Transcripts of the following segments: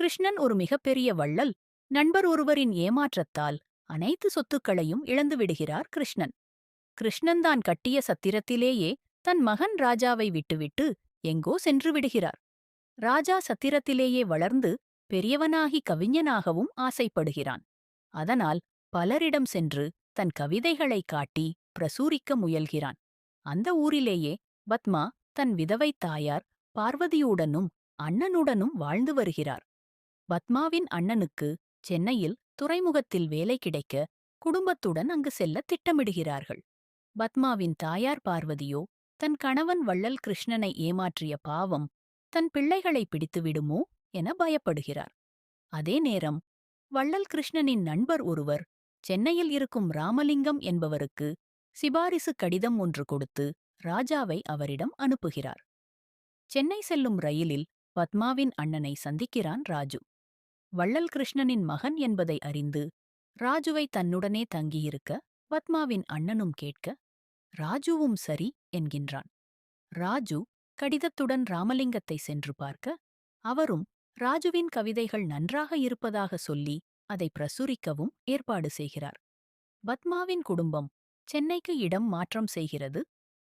கிருஷ்ணன் ஒரு மிகப்பெரிய வள்ளல். நண்பர் ஒருவரின் ஏமாற்றத்தால் அனைத்து சொத்துக்களையும் இழந்துவிடுகிறார் கிருஷ்ணன். கிருஷ்ணன் தான் கட்டிய சத்திரத்திலேயே தன் மகன் ராஜாவை விட்டுவிட்டு எங்கோ சென்று விடுகிறார். ராஜா சத்திரத்திலேயே வளர்ந்து பெரியவனாகி கவிஞனாகவும் ஆசைப்படுகிறான். அதனால் பலரிடம் சென்று தன் கவிதைகளைக் காட்டி பிரசூரிக்க முயல்கிறான். அந்த ஊரிலேயே பத்மா தன் விதவைத் தாயார் பார்வதியுடனும் அண்ணனுடனும் வாழ்ந்து வருகிறார். பத்மாவின் அண்ணனுக்கு சென்னையில் துறைமுகத்தில் வேலை கிடைக்க குடும்பத்துடன் அங்கு செல்ல திட்டமிடுகிறார்கள். பத்மாவின் தாயார் பார்வதியோ தன் கணவன் வள்ளல் கிருஷ்ணனை ஏமாற்றிய பாவம் தன் பிள்ளைகளை பிடித்துவிடுமோ என பயப்படுகிறார். அதே நேரம் வள்ளல் கிருஷ்ணனின் நண்பர் ஒருவர் சென்னையில் இருக்கும் ராமலிங்கம் என்பவருக்கு சிபாரிசு கடிதம் ஒன்று கொடுத்து ராஜாவை அவரிடம் அனுப்புகிறார். சென்னை செல்லும் ரயிலில் பத்மாவின் அண்ணனை சந்திக்கிறான் ராஜு. வள்ளல் கிருஷ்ணனின் மகன் என்பதை அறிந்து ராஜுவை தன்னுடனே தங்கியிருக்க பத்மாவின் அண்ணனும் கேட்க ராஜுவும் சரி என்கின்றான். ராஜு கடிதத்துடன் ராமலிங்கத்தை சென்று பார்க்க அவரும் ராஜுவின் கவிதைகள் நன்றாக இருப்பதாக சொல்லி அதை பிரசுரிக்கவும் ஏற்பாடு செய்கிறார். பத்மாவின் குடும்பம் சென்னைக்கு இடம் மாற்றம் செய்கிறது.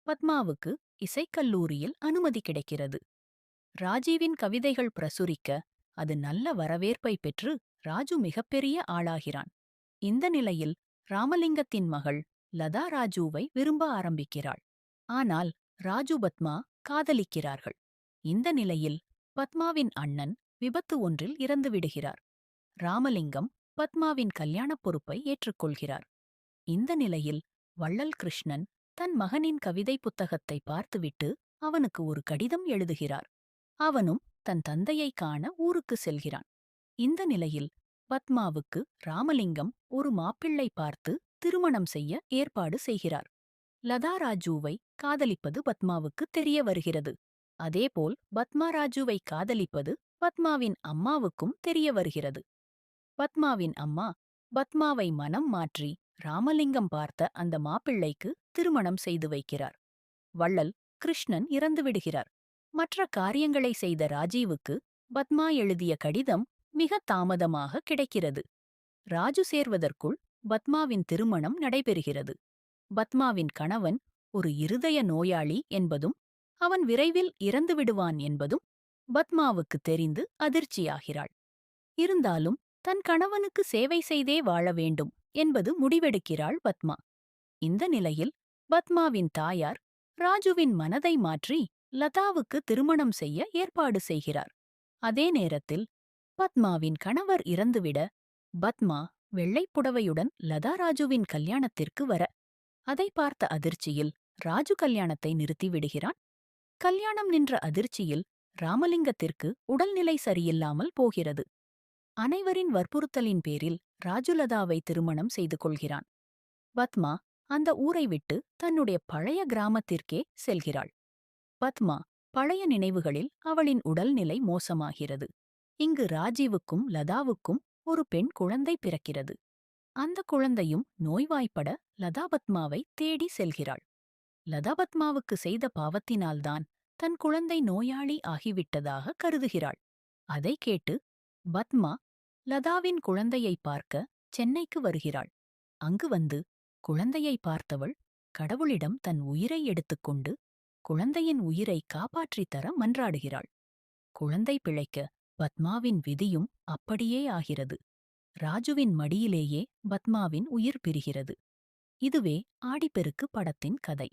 பத்மாவுக்கு இசைக்கல்லூரியில் அனுமதி கிடைக்கிறது. ராஜீவின் கவிதைகள் பிரசுரிக்க அது நல்ல வரவேற்பை பெற்று ராஜு மிகப்பெரிய ஆளாகிறான். இந்த நிலையில் ராமலிங்கத்தின் மகள் லதா ராஜுவை விரும்ப ஆரம்பிக்கிறாள். ஆனால் ராஜு பத்மா காதலிக்கிறார்கள். இந்த நிலையில் பத்மாவின் அண்ணன் விபத்து ஒன்றில் இறந்துவிடுகிறார். ராமலிங்கம் பத்மாவின் கல்யாணப் பொறுப்பை ஏற்றுக்கொள்கிறார். இந்த நிலையில் வள்ளல் கிருஷ்ணன் தன் மகனின் கவிதை புத்தகத்தை பார்த்துவிட்டு அவனுக்கு ஒரு கடிதம் எழுதுகிறார். அவனும் தன் தந்தையை காண ஊருக்கு செல்கிறான். இந்த நிலையில் பத்மாவுக்கு ராமலிங்கம் ஒரு மாப்பிள்ளை பார்த்து திருமணம் செய்ய ஏற்பாடு செய்கிறார். லதா ராஜுவை காதலிப்பது பத்மாவுக்கு தெரிய வருகிறது. அதேபோல் பத்மா ராஜுவை காதலிப்பது பத்மாவின் அம்மாவுக்கும் தெரிய வருகிறது. பத்மாவின் அம்மா பத்மாவை மனம் மாற்றி ராமலிங்கம் பார்த்த அந்த மாப்பிள்ளைக்கு திருமணம் செய்து வைக்கிறார். வள்ளல் கிருஷ்ணன் இறந்துவிடுகிறார். மற்ற காரியங்களை செய்த ராஜீவுக்கு பத்மா எழுதிய கடிதம் மிக தாமதமாக கிடைக்கிறது. ராஜு சேர்வதற்குள் பத்மாவின் திருமணம் நடைபெறுகிறது. பத்மாவின் கணவன் ஒரு இருதய நோயாளி என்பதும் அவன் விரைவில் இறந்துவிடுவான் என்பதும் பத்மாவுக்கு தெரிந்து அதிர்ச்சியாகிறாள். இருந்தாலும் தன் கணவனுக்கு சேவை செய்தே வாழ வேண்டும் என்பது முடிவெடுக்கிறாள் பத்மா. இந்த நிலையில் பத்மாவின் தாயார் ராஜுவின் மனதை மாற்றி லதாவுக்கு திருமணம் செய்ய ஏற்பாடு செய்கிறார். அதே நேரத்தில் பத்மாவின் கணவர் இறந்துவிட பத்மா வெள்ளைப் புடவையுடன் லதா ராஜுவின் கல்யாணத்திற்கு வர அதை பார்த்த அதிர்ச்சியில் ராஜு கல்யாணத்தை நிறுத்திவிடுகிறான். கல்யாணம் நின்ற அதிர்ச்சியில் ராமலிங்கத்திற்கு உடல்நிலை சரியில்லாமல் போகிறது. அனைவரின் வற்புறுத்தலின் பேரில் ராஜுலதாவை திருமணம் செய்து கொள்கிறான். பத்மா அந்த ஊரை விட்டு தன்னுடைய பழைய கிராமத்திற்கே செல்கிறாள். பத்மா பழைய நினைவுகளில் அவளின் உடல்நிலை மோசமாகிறது. இங்கு ராஜீவுக்கும் லதாவுக்கும் ஒரு பெண் குழந்தை பிறக்கிறது. அந்த குழந்தையும் நோய்வாய்ப்பட லதா பத்மாவை தேடி செல்கிறாள். லதா பத்மாவுக்கு செய்த பாவத்தினால்தான் தன் குழந்தை நோயாளி ஆகிவிட்டதாக கருதுகிறாள். அதை கேட்டு பத்மா லதாவின் குழந்தையை பார்க்க சென்னைக்கு வருகிறாள். அங்கு வந்து குழந்தையை பார்த்தவள் கடவுளிடம் தன் உயிரை எடுத்துக்கொண்டு குழந்தையின் உயிரை காப்பாற்றித் தர மன்றாடுகிறாள். குழந்தை பிழைக்க பத்மாவின் விதியும் அப்படியே ஆகிறது. ராஜுவின் மடியிலேயே பத்மாவின் உயிர் பிரிகிறது. இதுவே ஆடிப்பெருக்கு படத்தின் கதை.